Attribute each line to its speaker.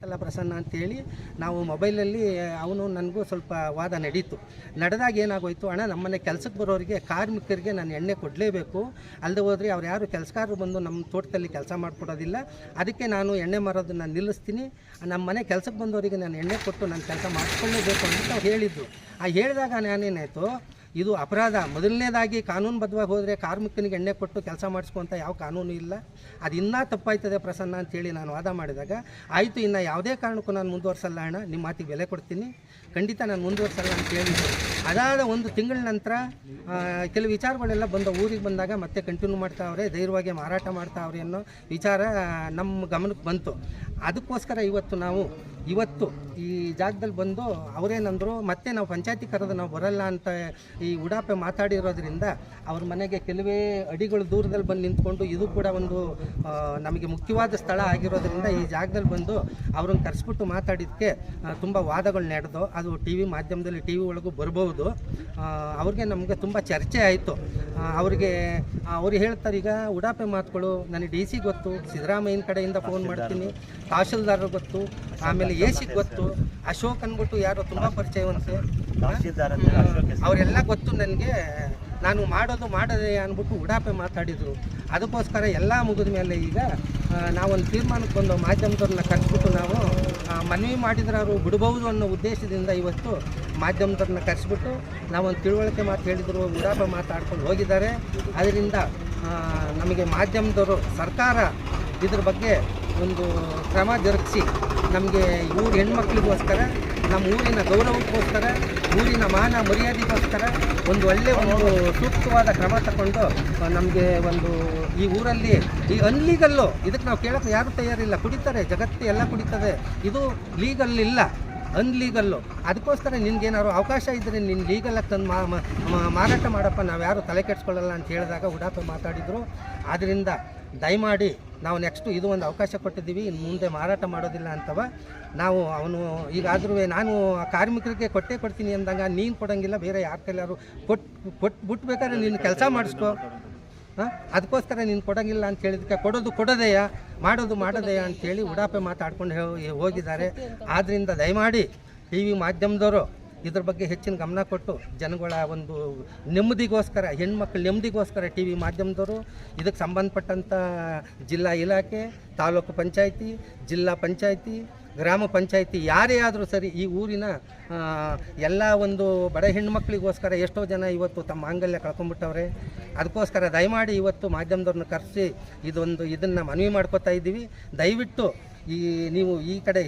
Speaker 1: ಅಲ್ಲ ಪ್ರಸನ್ನ ಅಂತೇಳಿ ನಾವು ಮೊಬೈಲಲ್ಲಿ ಅವನು ನನಗೂ ಸ್ವಲ್ಪ ವಾದ ನಡೀತು. ನಡೆದಾಗ ಏನಾಗೋಯ್ತು, ಅಣ್ಣ ನಮ್ಮನೆ ಕೆಲಸಕ್ಕೆ ಬರೋರಿಗೆ ಕಾರ್ಮಿಕರಿಗೆ ನಾನು ಎಣ್ಣೆ ಕೊಡಲೇಬೇಕು, ಅಲ್ಲದೆ ಹೋದರೆ ಅವ್ರು ಯಾರು ಕೆಲಸಗಾರರು ಬಂದು ನಮ್ಮ ತೋಟದಲ್ಲಿ ಕೆಲಸ ಮಾಡಿಕೊಡೋದಿಲ್ಲ, ಅದಕ್ಕೆ ನಾನು ಎಣ್ಣೆ ಮಾರೋದನ್ನು ನಿಲ್ಲಿಸ್ತೀನಿ, ನಮ್ಮ ಮನೆ ಕೆಲಸಕ್ಕೆ ಬಂದವರಿಗೆ ನಾನು ಎಣ್ಣೆ ಕೊಟ್ಟು ನಾನು ಕೆಲಸ ಮಾಡಿಕೊಳ್ಳೇಬೇಕು ಅಂತ ಅವ್ರು ಹೇಳಿದ್ದು. ಹೇಳಿದಾಗ ನಾನೇನಾಯಿತು, ಇದು ಅಪರಾಧ. ಮೊದಲನೇದಾಗಿ ಕಾನೂನುಬದ್ಧವಾಗಿ ಹೋದರೆ ಕಾರ್ಮಿಕನಿಗೆ ಎಣ್ಣೆ ಕೊಟ್ಟು ಕೆಲಸ ಮಾಡಿಸ್ಕೊಂತ ಯಾವ ಕಾನೂನು ಇಲ್ಲ, ಅದು ಇನ್ನೂ ತಪ್ಪಾಯ್ತದೆ ಪ್ರಸನ್ನ ಅಂತೇಳಿ ನಾನು ವಾದ ಮಾಡಿದಾಗ, ಆಯಿತು ಇನ್ನು ಯಾವುದೇ ಕಾರಣಕ್ಕೂ ನಾನು ಮುಂದುವರ್ಸಲ್ಲ ಅಣ್ಣ, ನಿಮ್ಮ ಮಾತಿಗೆ ಬೆಲೆ ಕೊಡ್ತೀನಿ, ಖಂಡಿತ ನಾನು ಮುಂದುವರ್ಸಲ್ಲ ಅಂತ ಹೇಳಿದ್ದೆ. ಅದಾದ ಒಂದು ತಿಂಗಳ ನಂತರ ಕೆಲವು ವಿಚಾರಗಳೆಲ್ಲ ಬಂದು ಊರಿಗೆ ಬಂದಾಗ ಮತ್ತೆ ಕಂಟಿನ್ಯೂ ಮಾಡ್ತಾವ್ರೆ, ಧೈರ್ಯವಾಗಿ ಮಾರಾಟ ಮಾಡ್ತಾವ್ರೆ ಅನ್ನೋ ವಿಚಾರ ನಮ್ಮ ಗಮನಕ್ಕೆ ಬಂತು. ಅದಕ್ಕೋಸ್ಕರ ಇವತ್ತು ಈ ಜಾಗದಲ್ಲಿ ಬಂದು ಅವರೇನಂದರು, ಮತ್ತೆ ನಾವು ಪಂಚಾಯತಿ ಕರೆದು ನಾವು ಬರಲ್ಲ ಅಂತ ಈ ಉಡಾಪೆ ಮಾತಾಡಿರೋದ್ರಿಂದ ಅವ್ರ ಮನೆಗೆ ಕೆಲವೇ ಅಡಿಗಳು ದೂರದಲ್ಲಿ ಬಂದು ನಿಂತ್ಕೊಂಡು, ಇದು ಕೂಡ ಒಂದು ನಮಗೆ ಮುಖ್ಯವಾದ ಸ್ಥಳ ಆಗಿರೋದ್ರಿಂದ ಈ ಜಾಗದಲ್ಲಿ ಬಂದು ಅವ್ರನ್ನ ಕರೆಸ್ಬಿಟ್ಟು ಮಾತಾಡಿದ್ದಕ್ಕೆ ತುಂಬ ವಾದಗಳು ನಡೆದು, ಅದು ಟಿ ವಿ ಮಾಧ್ಯಮದಲ್ಲಿ ಟಿ ವಿ ಒಳಗೂ ಬರ್ಬೋದು. ಅವ್ರಿಗೆ ನಮಗೆ ತುಂಬ ಚರ್ಚೆ ಆಯಿತು. ಅವ್ರು ಹೇಳ್ತಾರೆ, ಈಗ ಉಡಾಪೆ ಮಾತುಗಳು ನನಗೆ ಡಿ ಸಿ ಗೊತ್ತು, ಸಿದ್ದರಾಮಯ್ಯನ ಕಡೆಯಿಂದ ಫೋನ್ ಮಾಡ್ತೀನಿ, ತಹಶೀಲ್ದಾರ್ ಗೊತ್ತು, ಆಮೇಲೆ ಎ ಸಿಗೆ ಗೊತ್ತು, ಅಶೋಕ್ ಅಂದ್ಬಿಟ್ಟು ಯಾರೋ ತುಂಬ ಪರಿಚಯವಂತೆ, ಅವರೆಲ್ಲ ಗೊತ್ತು ನನಗೆ, ನಾನು ಮಾಡೋದೇ ಅಂದ್ಬಿಟ್ಟು ಉಡಾಪೆ ಮಾತಾಡಿದರು. ಅದಕ್ಕೋಸ್ಕರ ಎಲ್ಲ ಮುಗಿದ ಮೇಲೆ ಈಗ ನಾವೊಂದು ತೀರ್ಮಾನಕ್ಕೆ ಬಂದು ಮಾಧ್ಯಮದವ್ರನ್ನ ಕರೆಸ್ಬಿಟ್ಟು ನಾವು ಮನವಿ ಮಾಡಿದ್ರೆ ಅವರು ಬಿಡ್ಬೋದು ಅನ್ನೋ ಉದ್ದೇಶದಿಂದ ಇವತ್ತು ಮಾಧ್ಯಮದವ್ರನ್ನ ಕರೆಸ್ಬಿಟ್ಟು ನಾವೊಂದು ತಿಳುವಳಿಕೆ ಮಾತು ಹೇಳಿದರು, ಉಡಾಪೆ ಮಾತಾಡ್ಕೊಂಡು ಹೋಗಿದ್ದಾರೆ. ಅದರಿಂದ ನಮಗೆ ಮಾಧ್ಯಮದವರು, ಸರ್ಕಾರ ಇದ್ರ ಬಗ್ಗೆ ಒಂದು ಕ್ರಮ ಜರುಗಿಸಿ ನಮಗೆ ಊರ ಹೆಣ್ಮಕ್ಳಿಗೋಸ್ಕರ, ನಮ್ಮ ಊರಿನ ಗೌರವಕ್ಕೋಸ್ಕರ, ಊರಿನ ಮಾನ ಮರ್ಯಾದೆಗೋಸ್ಕರ ಒಂದು ಸೂಕ್ತವಾದ ಕ್ರಮ ತಗೊಂಡು ನಮಗೆ ಈ ಊರಲ್ಲಿ ಈ ಅನ್ಲೀಗಲ್ಲು, ಇದಕ್ಕೆ ನಾವು ಕೇಳೋಕ್ಕೆ ಯಾರೂ ತಯಾರಿಲ್ಲ, ಕುಡಿತಾರೆ, ಜಗತ್ತು ಎಲ್ಲ ಕುಡಿತದೆ, ಇದು ಲೀಗಲ್ ಇಲ್ಲ, ಅನ್ಲೀಗಲ್ಲು. ಅದಕ್ಕೋಸ್ಕರ ನಿನ್ಗೇನಾದ್ರು ಅವಕಾಶ ಇದ್ದರೆ ನಿನ್ನ ಲೀಗಲಾಗಿ ತಂದು ಮಾರಾಟ ಮಾಡಪ್ಪ, ನಾವು ಯಾರು ತಲೆ ಕೆಡಿಸ್ಕೊಳ್ಳಲ್ಲ ಅಂತ ಹೇಳಿದಾಗ ಉಡಾಪೆ ಮಾತಾಡಿದರು. ಆದ್ದರಿಂದ ದಯಮಾಡಿ ನಾವು ನೆಕ್ಸ್ಟು ಇದು ಒಂದು ಅವಕಾಶ ಕೊಟ್ಟಿದ್ದೀವಿ, ಇನ್ನು ಮುಂದೆ ಮಾರಾಟ ಮಾಡೋದಿಲ್ಲ ಅಂತವ ಅವನು ಈಗಾದರೂ ನಾನು ಕಾರ್ಮಿಕರಿಗೆ ಕೊಡ್ತೀನಿ ಅಂದಾಗ ನೀನು ಕೊಡೋಂಗಿಲ್ಲ, ಬೇರೆ ಯಾರ ಕೈಲಾರು ಬಿಟ್ಬೇಕಾದ್ರೆ ನೀನು ಕೆಲಸ ಮಾಡಿಸ್ಕೊ, ಅದಕ್ಕೋಸ್ಕರ ನೀನು ಕೊಡೋಂಗಿಲ್ಲ ಅಂತ ಹೇಳಿದಕ್ಕೆ ಕೊಡೋದೆಯಾ ಮಾಡೋದೆಯಾ ಅಂಥೇಳಿ ಉಡಾಪೆ ಮಾತಾಡ್ಕೊಂಡು ಹೋಗಿದ್ದಾರೆ. ಆದ್ದರಿಂದ ದಯಮಾಡಿ ಟಿ ವಿ ಮಾಧ್ಯಮದವರು ಇದ್ರ ಬಗ್ಗೆ ಹೆಚ್ಚಿನ ಗಮನ ಕೊಟ್ಟು ಜನಗಳ ಒಂದು ನೆಮ್ಮದಿಗೋಸ್ಕರ, ಹೆಣ್ಮಕ್ಳ ನೆಮ್ಮದಿಗೋಸ್ಕರ ಟಿ ವಿ ಮಾಧ್ಯಮದವರು ಇದಕ್ಕೆ ಸಂಬಂಧಪಟ್ಟಂಥ ಜಿಲ್ಲಾ ಇಲಾಖೆ, ತಾಲೂಕು ಪಂಚಾಯಿತಿ, ಜಿಲ್ಲಾ ಪಂಚಾಯಿತಿ, ಗ್ರಾಮ ಪಂಚಾಯಿತಿ ಯಾರೇ ಆದರೂ ಸರಿ, ಈ ಊರಿನ ಎಲ್ಲ ಒಂದು ಬಡ ಹೆಣ್ಮಕ್ಳಿಗೋಸ್ಕರ ಎಷ್ಟೋ ಜನ ಇವತ್ತು ತಮ್ಮ ಮಾಂಗಲ್ಯ ಕಳ್ಕೊಂಡ್ಬಿಟ್ಟವ್ರೆ. ಅದಕ್ಕೋಸ್ಕರ ದಯಮಾಡಿ ಇವತ್ತು ಮಾಧ್ಯಮದವ್ರನ್ನ ಕರೆಸಿ ಇದನ್ನು ಮನವಿ ಮಾಡ್ಕೋತಾ ಇದ್ದೀವಿ. ದಯವಿಟ್ಟು ನೀವು ಈ ಕಡೆ